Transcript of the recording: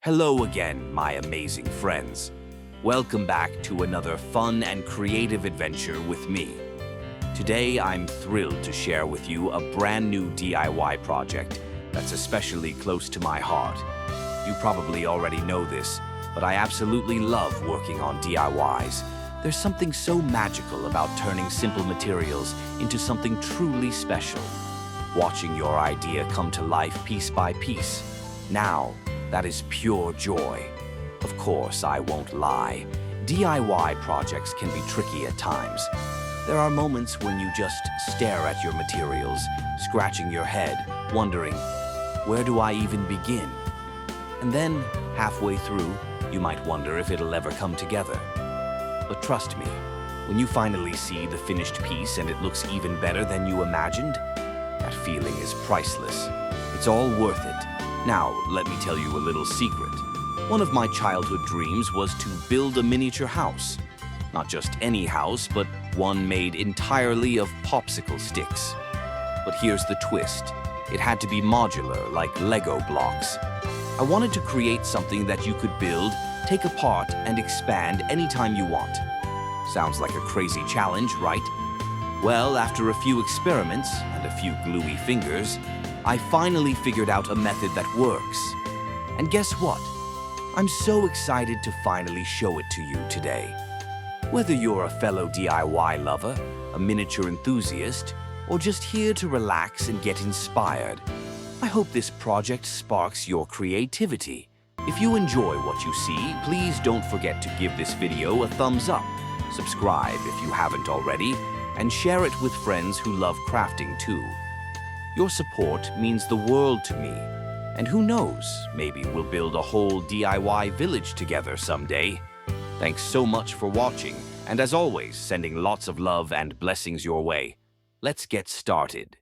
Hello again, my amazing friends. Welcome back to another fun and creative adventure with me. Today, I'm thrilled to share with you a brand new DIY project that's especially close to my heart. You probably already know this, but I absolutely love working on DIYs. There's something so magical about turning simple materials into something truly special. Watching your idea come to life piece by piece. Now, that is pure joy. Of course, I won't lie. DIY projects can be tricky at times. There are moments when you just stare at your materials, scratching your head, wondering, where do I even begin? And then, halfway through, you might wonder if it'll ever come together. But trust me, when you finally see the finished piece and it looks even better than you imagined, that feeling is priceless. It's all worth it. Now, let me tell you a little secret. One of my childhood dreams was to build a miniature house. Not just any house, but one made entirely of popsicle sticks. But here's the twist. It had to be modular, like Lego blocks. I wanted to create something that you could build, take apart, and expand anytime you want. Sounds like a crazy challenge, right? Well, after a few experiments and a few gluey fingers, I finally figured out a method that works. And guess what? I'm so excited to finally show it to you today. Whether you're a fellow DIY lover, a miniature enthusiast, or just here to relax and get inspired, I hope this project sparks your creativity. If you enjoy what you see, please don't forget to give this video a thumbs up, subscribe if you haven't already, and share it with friends who love crafting too. Your support means the world to me, and who knows, maybe we'll build a whole DIY village together someday. Thanks so much for watching, and as always, sending lots of love and blessings your way. Let's get started.